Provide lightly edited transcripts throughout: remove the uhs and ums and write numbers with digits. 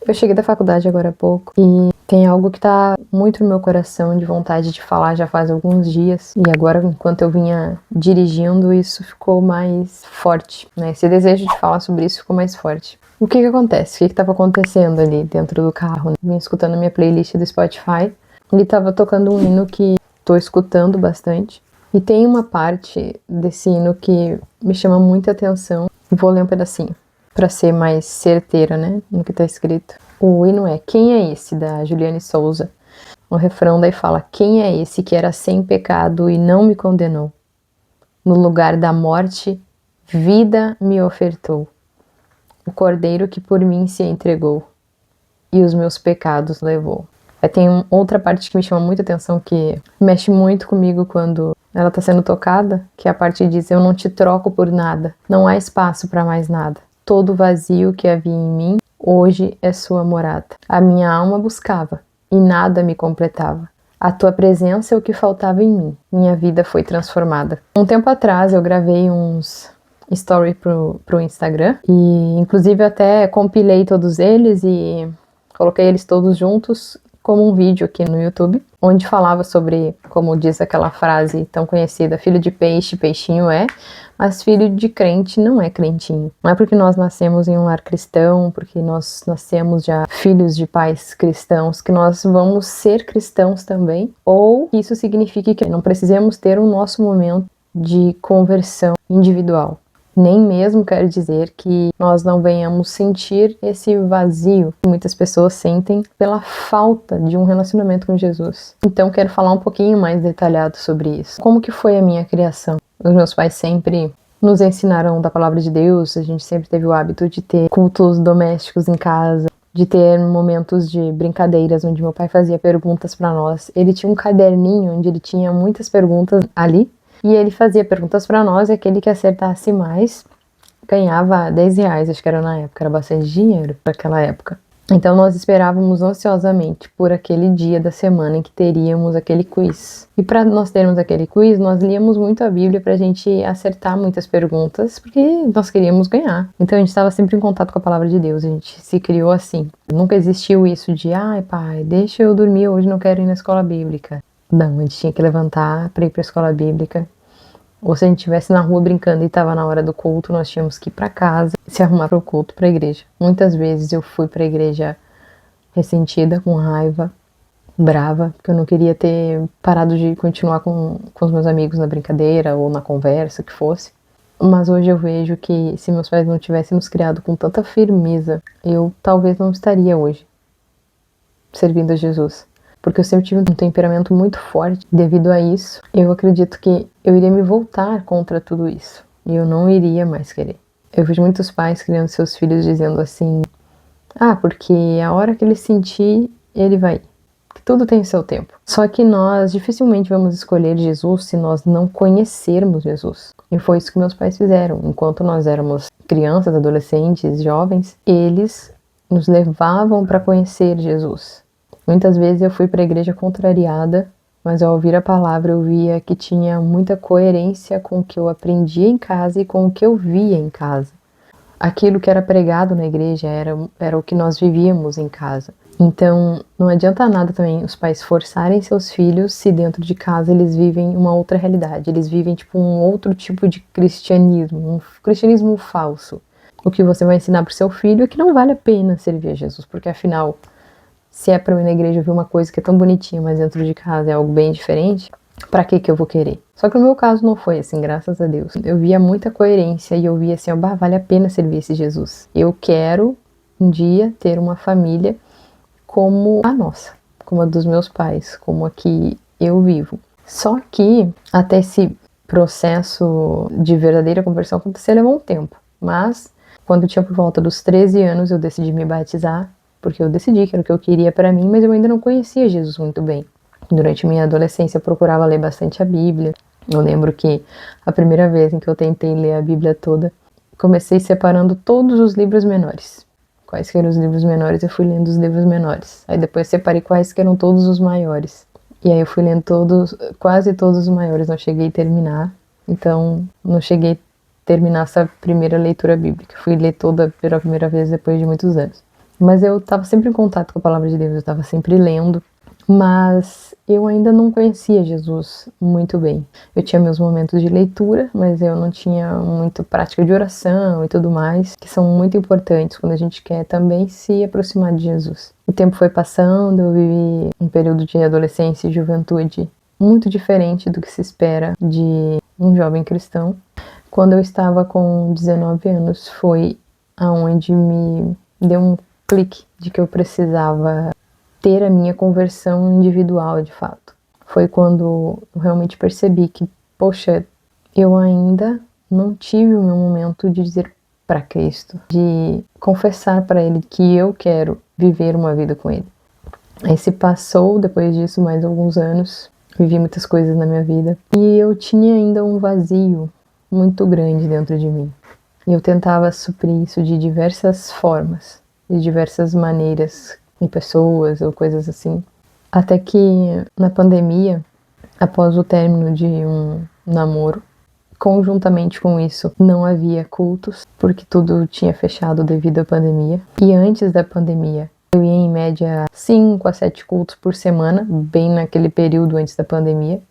Eu cheguei da faculdade agora há pouco e tem algo que tá muito no meu coração, de vontade de falar já faz alguns dias. E agora, enquanto eu vinha dirigindo, isso ficou mais forte, né? Esse desejo de falar sobre isso ficou mais forte. O que que acontece? O que que tava acontecendo ali dentro do carro? Eu vim escutando a minha playlist do Spotify e tava tocando um hino que tô escutando bastante. E tem uma parte desse hino que me chama muita atenção. Vou ler um pedacinho para ser mais certeira, né, no que tá escrito. O hino é Quem é esse, da Juliane Souza. O refrão daí fala: quem é esse que era sem pecado e não me condenou? No lugar da morte, vida me ofertou. O cordeiro que por mim se entregou e os meus pecados levou. Aí tem outra parte que me chama muita atenção, que mexe muito comigo quando ela tá sendo tocada, que é a parte que diz: eu não te troco por nada, não há espaço para mais nada. Todo vazio que havia em mim, hoje é sua morada. A minha alma buscava, e nada me completava. A tua presença é o que faltava em mim. Minha vida foi transformada. Um tempo atrás eu gravei uns stories pro Instagram, e inclusive até compilei todos eles e coloquei eles todos juntos como um vídeo aqui no YouTube, onde falava sobre, como diz aquela frase tão conhecida: filho de peixe, peixinho é, mas filho de crente não é crentinho. Não é porque nós nascemos em um lar cristão, porque nós nascemos já filhos de pais cristãos, que nós vamos ser cristãos também, ou que isso signifique que não precisamos ter o nosso momento de conversão individual. Nem mesmo quer dizer que nós não venhamos sentir esse vazio que muitas pessoas sentem pela falta de um relacionamento com Jesus. Então quero falar um pouquinho mais detalhado sobre isso. Como que foi a minha criação? Os meus pais sempre nos ensinaram da palavra de Deus, a gente sempre teve o hábito de ter cultos domésticos em casa, de ter momentos de brincadeiras onde meu pai fazia perguntas para nós. Ele tinha um caderninho onde ele tinha muitas perguntas ali, e ele fazia perguntas para nós, e aquele que acertasse mais ganhava 10 reais, acho que era na época, era bastante dinheiro para aquela época. Então nós esperávamos ansiosamente por aquele dia da semana em que teríamos aquele quiz. E para nós termos aquele quiz, nós líamos muito a Bíblia para a gente acertar muitas perguntas, porque nós queríamos ganhar. Então a gente estava sempre em contato com a palavra de Deus, a gente se criou assim. Nunca existiu isso de: ai pai, deixa eu dormir, hoje não quero ir na escola bíblica. Não, a gente tinha que levantar para ir para a escola bíblica. Ou se a gente estivesse na rua brincando e estava na hora do culto, nós tínhamos que ir para casa, se arrumar para o culto, para a igreja. Muitas vezes eu fui para a igreja ressentida, com raiva, brava, porque eu não queria ter parado de continuar com os meus amigos na brincadeira ou na conversa, que fosse. Mas hoje eu vejo que se meus pais não tivessem nos criado com tanta firmeza, eu talvez não estaria hoje servindo a Jesus. Porque eu sempre tive um temperamento muito forte. Devido a isso, eu acredito que eu iria me voltar contra tudo isso. E eu não iria mais querer. Eu vejo muitos pais criando seus filhos dizendo assim: ah, porque a hora que ele sentir, ele vai ir. Que tudo tem o seu tempo. Só que nós dificilmente vamos escolher Jesus se nós não conhecermos Jesus. E foi isso que meus pais fizeram. Enquanto nós éramos crianças, adolescentes, jovens, eles nos levavam para conhecer Jesus. Muitas vezes eu fui para a igreja contrariada, mas ao ouvir a palavra eu via que tinha muita coerência com o que eu aprendia em casa e com o que eu via em casa. Aquilo que era pregado na igreja era o que nós vivíamos em casa. Então não adianta nada também os pais forçarem seus filhos se dentro de casa eles vivem uma outra realidade. Eles vivem tipo um outro tipo de cristianismo, um cristianismo falso. O que você vai ensinar para o seu filho é que não vale a pena servir a Jesus, porque afinal, se é pra eu ir na igreja ver uma coisa que é tão bonitinha, mas dentro de casa é algo bem diferente, pra que eu vou querer? Só que no meu caso não foi assim, graças a Deus. Eu via muita coerência e eu via assim: bah, vale a pena servir esse Jesus. Eu quero um dia ter uma família como a nossa, como a dos meus pais, como a que eu vivo. Só que até esse processo de verdadeira conversão acontecer levou um tempo. Mas quando eu tinha por volta dos 13 anos eu decidi me batizar, porque eu decidi que era o que eu queria para mim, mas eu ainda não conhecia Jesus muito bem. Durante minha adolescência eu procurava ler bastante a Bíblia. Eu lembro que a primeira vez em que eu tentei ler a Bíblia toda, comecei separando todos os livros menores. Quais que eram os livros menores, eu fui lendo os livros menores. Aí depois separei quais que eram todos os maiores. E aí eu fui lendo quase todos os maiores, não cheguei a terminar. Então não cheguei a terminar essa primeira leitura bíblica. Fui ler toda pela primeira vez depois de muitos anos. Mas eu estava sempre em contato com a palavra de Deus, eu estava sempre lendo, mas eu ainda não conhecia Jesus muito bem. Eu tinha meus momentos de leitura, mas eu não tinha muita prática de oração e tudo mais, que são muito importantes quando a gente quer também se aproximar de Jesus. O tempo foi passando, eu vivi um período de adolescência e juventude muito diferente do que se espera de um jovem cristão. Quando eu estava com 19 anos, foi aonde me deu um clique de que eu precisava ter a minha conversão individual, de fato. Foi quando eu realmente percebi que, poxa, eu ainda não tive o meu momento de dizer para Cristo, de confessar para Ele que eu quero viver uma vida com Ele. Aí se passou, depois disso, mais alguns anos, vivi muitas coisas na minha vida, e eu tinha ainda um vazio muito grande dentro de mim. E eu tentava suprir isso de diversas formas, de diversas maneiras, com pessoas ou coisas assim. Até que na pandemia, após o término de um namoro, conjuntamente com isso, não havia cultos, porque tudo tinha fechado devido à pandemia. E antes da pandemia, eu ia em média 5 a 7 cultos por semana, bem naquele período antes da pandemia,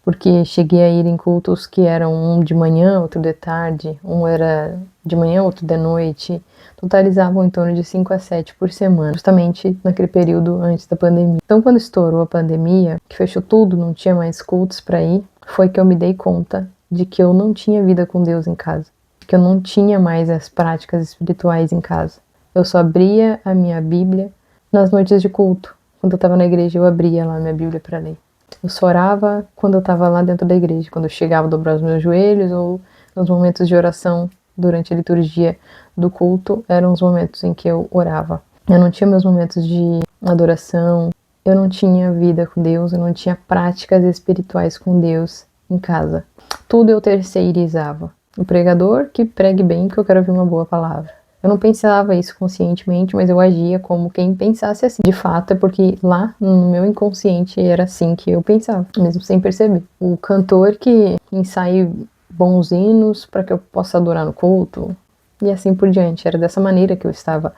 porque cheguei a ir em cultos que eram um de manhã, outro de tarde, um era de manhã, outro de noite, totalizavam em torno de 5 a 7 por semana, justamente naquele período antes da pandemia. Então, quando estourou a pandemia, que fechou tudo, não tinha mais cultos para ir, foi que eu me dei conta de que eu não tinha vida com Deus em casa, que eu não tinha mais as práticas espirituais em casa. Eu só abria a minha Bíblia nas noites de culto. Quando eu estava na igreja, eu abria lá a minha Bíblia para ler. Eu só orava quando eu estava lá dentro da igreja, quando eu chegava a dobrar os meus joelhos, ou nos momentos de oração durante a liturgia do culto, eram os momentos em que eu orava. Eu não tinha meus momentos de adoração, eu não tinha vida com Deus, eu não tinha práticas espirituais com Deus em casa. Tudo eu terceirizava. O pregador que pregue bem, que eu quero ouvir uma boa palavra. Eu não pensava isso conscientemente, mas eu agia como quem pensasse assim. De fato, é porque lá no meu inconsciente era assim que eu pensava, mesmo sem perceber. O cantor que ensaie bons hinos para que eu possa adorar no culto, e assim por diante. Era dessa maneira que eu estava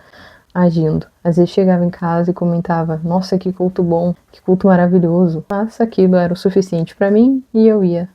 agindo. Às vezes chegava em casa e comentava: nossa, que culto bom, que culto maravilhoso. Mas aquilo era o suficiente para mim e eu ia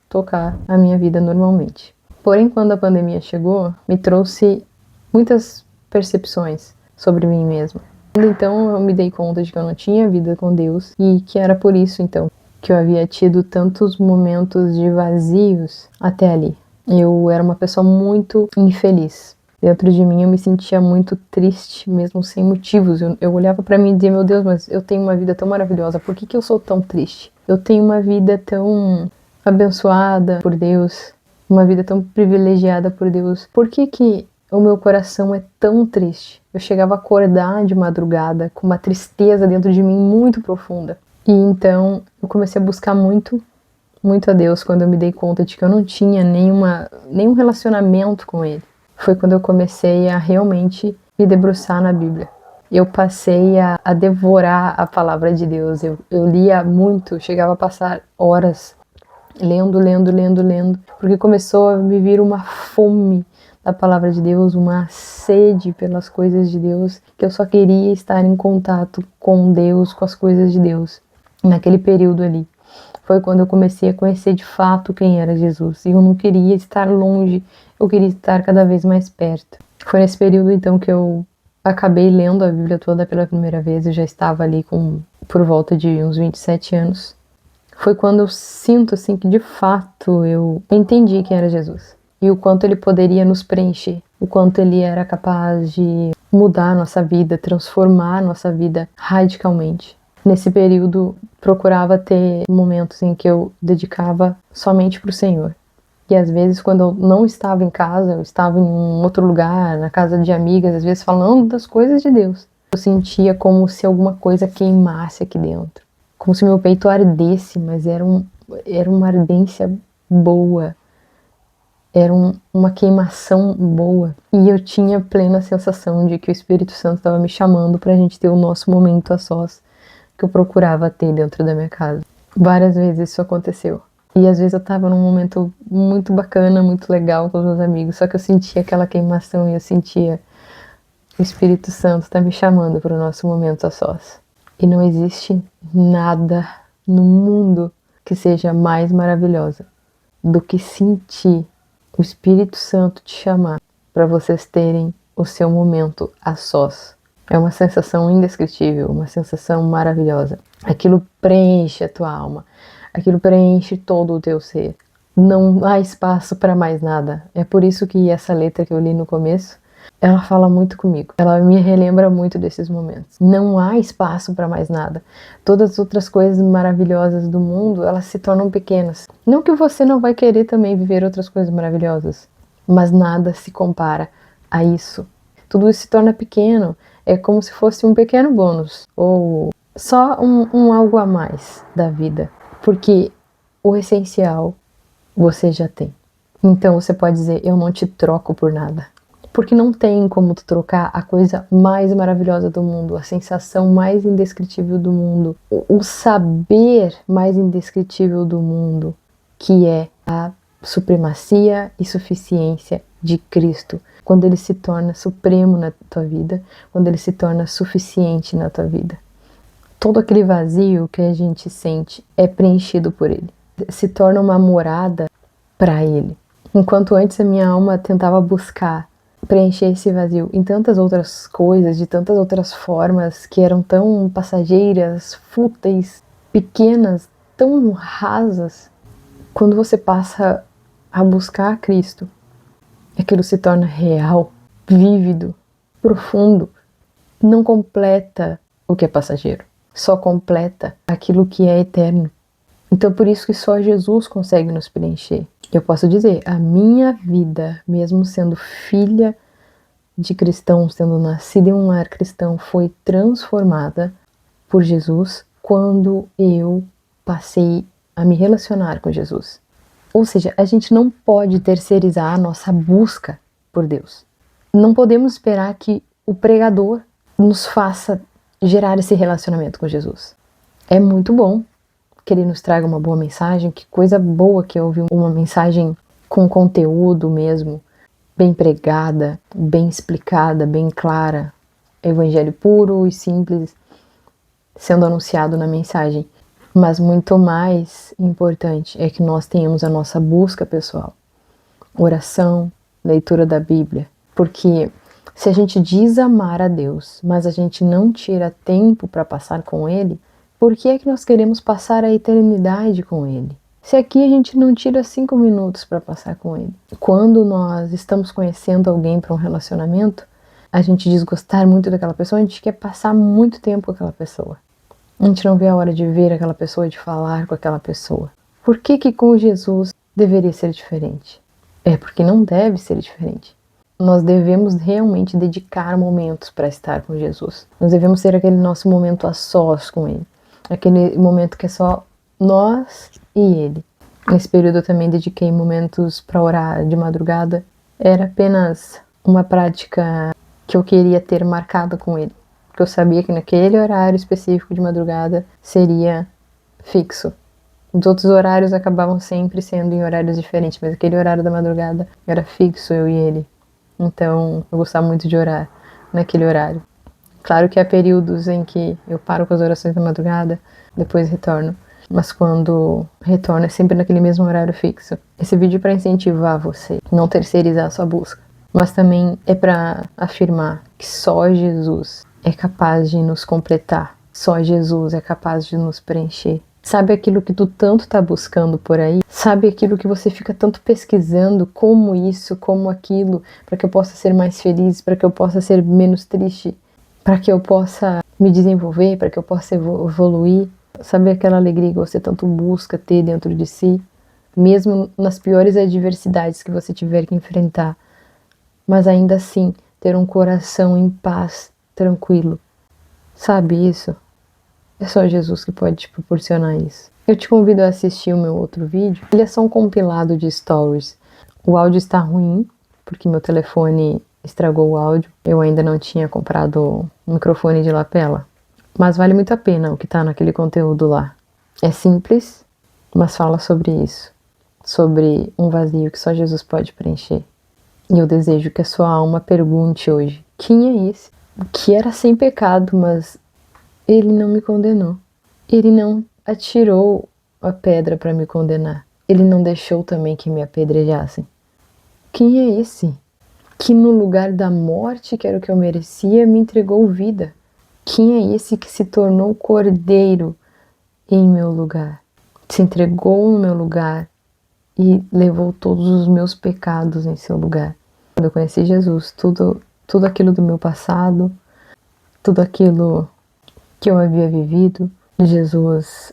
tocar a minha vida normalmente. Porém, quando a pandemia chegou, me trouxe muitas percepções sobre mim mesma. Então eu me dei conta de que eu não tinha vida com Deus e que era por isso então que eu havia tido tantos momentos de vazios até ali. Eu era uma pessoa muito infeliz. Dentro de mim eu me sentia muito triste, mesmo sem motivos. Eu olhava para mim e dizia: meu Deus, mas eu tenho uma vida tão maravilhosa, por que eu sou tão triste? Eu tenho uma vida tão abençoada por Deus, uma vida tão privilegiada por Deus. Por que o meu coração é tão triste? Eu chegava a acordar de madrugada com uma tristeza dentro de mim muito profunda. E então eu comecei a buscar muito a Deus quando eu me dei conta de que eu não tinha nenhum relacionamento com Ele. Foi quando eu comecei a realmente me debruçar na Bíblia. Eu passei a devorar a palavra de Deus. Eu lia muito, chegava a passar horas lendo, porque começou a me vir uma fome da palavra de Deus, uma sede pelas coisas de Deus, que eu só queria estar em contato com Deus, com as coisas de Deus. Naquele período ali, foi quando eu comecei a conhecer de fato quem era Jesus, e eu não queria estar longe, eu queria estar cada vez mais perto. Foi nesse período então que eu acabei lendo a Bíblia toda pela primeira vez. Eu já estava ali por volta de uns 27 anos. Foi quando eu sinto assim que de fato eu entendi quem era Jesus e o quanto ele poderia nos preencher, o quanto ele era capaz de mudar a nossa vida, transformar a nossa vida radicalmente. Nesse período, procurava ter momentos em que eu dedicava somente para o Senhor. E às vezes, quando eu não estava em casa, eu estava em um outro lugar, na casa de amigas, às vezes falando das coisas de Deus. Eu sentia como se alguma coisa queimasse aqui dentro. Como se meu peito ardesse, mas era uma ardência boa. Era uma queimação boa. E eu tinha plena sensação de que o Espírito Santo estava me chamando para a gente ter o nosso momento a sós, que eu procurava ter dentro da minha casa. Várias vezes isso aconteceu. E às vezes eu estava num momento muito bacana, muito legal com os meus amigos, só que eu sentia aquela queimação e eu sentia O Espírito Santo está me chamando para o nosso momento a sós. E não existe nada no mundo que seja mais maravilhosa do que sentir o Espírito Santo te chamar para vocês terem o seu momento a sós. É uma sensação indescritível, uma sensação maravilhosa. Aquilo preenche a tua alma, aquilo preenche todo o teu ser. Não há espaço para mais nada. É por isso que essa letra que eu li no começo, ela fala muito comigo. Ela me relembra muito desses momentos. Não há espaço para mais nada. Todas as outras coisas maravilhosas do mundo, elas se tornam pequenas. Não que você não vai querer também viver outras coisas maravilhosas, mas nada se compara a isso. Tudo isso se torna pequeno. É como se fosse um pequeno bônus, ou só um algo a mais da vida. Porque o essencial você já tem. Então você pode dizer, eu não te troco por nada. Porque não tem como tu trocar a coisa mais maravilhosa do mundo, a sensação mais indescritível do mundo, o saber mais indescritível do mundo, que é a supremacia e suficiência de Cristo. Quando ele se torna supremo na tua vida, quando ele se torna suficiente na tua vida. Todo aquele vazio que a gente sente é preenchido por ele. Se torna uma morada para ele. Enquanto antes a minha alma tentava buscar preencher esse vazio em tantas outras coisas, de tantas outras formas que eram tão passageiras, fúteis, pequenas, tão rasas. Quando você passa a buscar Cristo, aquilo se torna real, vívido, profundo. Não completa o que é passageiro, só completa aquilo que é eterno. Então por isso que só Jesus consegue nos preencher. Eu posso dizer, a minha vida, mesmo sendo filha de cristãos, tendo nascido em um lar cristão, foi transformada por Jesus quando eu passei a me relacionar com Jesus. Ou seja, a gente não pode terceirizar a nossa busca por Deus. Não podemos esperar que o pregador nos faça gerar esse relacionamento com Jesus. É muito bom que ele nos traga uma boa mensagem, que coisa boa que eu ouvir uma mensagem com conteúdo mesmo, bem pregada, bem explicada, bem clara, evangelho puro e simples sendo anunciado na mensagem. Mas muito mais importante é que nós tenhamos a nossa busca pessoal, oração, leitura da Bíblia, porque se a gente diz amar a Deus, mas a gente não tira tempo para passar com Ele, por que é que nós queremos passar a eternidade com Ele? Se aqui a gente não tira 5 minutos para passar com Ele. Quando nós estamos conhecendo alguém para um relacionamento, a gente diz gostar muito daquela pessoa, a gente quer passar muito tempo com aquela pessoa. A gente não vê a hora de ver aquela pessoa, de falar com aquela pessoa. Por que que com Jesus deveria ser diferente? É porque não deve ser diferente. Nós devemos realmente dedicar momentos para estar com Jesus. Nós devemos ter aquele nosso momento a sós com Ele. Aquele momento que é só nós e Ele. Nesse período eu também dediquei momentos para orar de madrugada. Era apenas uma prática que eu queria ter marcado com Ele. Porque eu sabia que naquele horário específico de madrugada seria fixo. Os outros horários acabavam sempre sendo em horários diferentes, mas aquele horário da madrugada era fixo, eu e ele. Então eu gostava muito de orar naquele horário. Claro que há períodos em que eu paro com as orações da madrugada, depois retorno. Mas quando retorno é sempre naquele mesmo horário fixo. Esse vídeo é para incentivar você, não terceirizar a sua busca. Mas também é para afirmar que só Jesus é capaz de nos completar. Só Jesus é capaz de nos preencher. Sabe aquilo que tu tanto tá buscando por aí? Sabe aquilo que você fica tanto pesquisando, como isso, como aquilo, para que eu possa ser mais feliz, para que eu possa ser menos triste, para que eu possa me desenvolver, para que eu possa evoluir? Sabe aquela alegria que você tanto busca ter dentro de si? Mesmo nas piores adversidades que você tiver que enfrentar. Mas ainda assim, ter um coração em paz, tranquilo. Sabe isso? É só Jesus que pode te proporcionar isso. Eu te convido a assistir o meu outro vídeo. Ele é só um compilado de stories. O áudio está ruim, porque meu telefone estragou o áudio. Eu ainda não tinha comprado um microfone de lapela. Mas vale muito a pena o que está naquele conteúdo lá. É simples, mas fala sobre isso. Sobre um vazio que só Jesus pode preencher. E eu desejo que a sua alma pergunte hoje: Quem é esse que era sem pecado, mas ele não me condenou? Ele não atirou a pedra para me condenar. Ele não deixou também que me apedrejassem. Quem é esse que no lugar da morte, que era o que eu merecia, me entregou vida? Quem é esse que se tornou cordeiro em meu lugar? Se entregou no meu lugar e levou todos os meus pecados em seu lugar. Quando eu conheci Jesus, tudo aquilo do meu passado, tudo aquilo que eu havia vivido, Jesus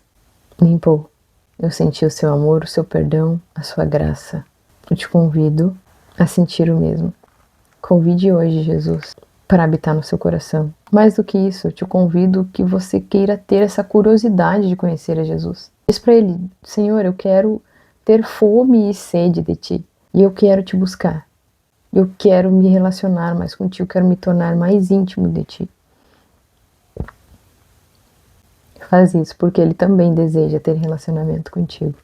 limpou. Eu senti o seu amor, o seu perdão, a sua graça. Eu te convido a sentir o mesmo. Convide hoje Jesus para habitar no seu coração. Mais do que isso, eu te convido que você queira ter essa curiosidade de conhecer a Jesus. Diz para ele: Senhor, eu quero ter fome e sede de ti. E eu quero te buscar. Eu quero me relacionar mais contigo, quero me tornar mais íntimo de ti. Faz isso, porque ele também deseja ter relacionamento contigo.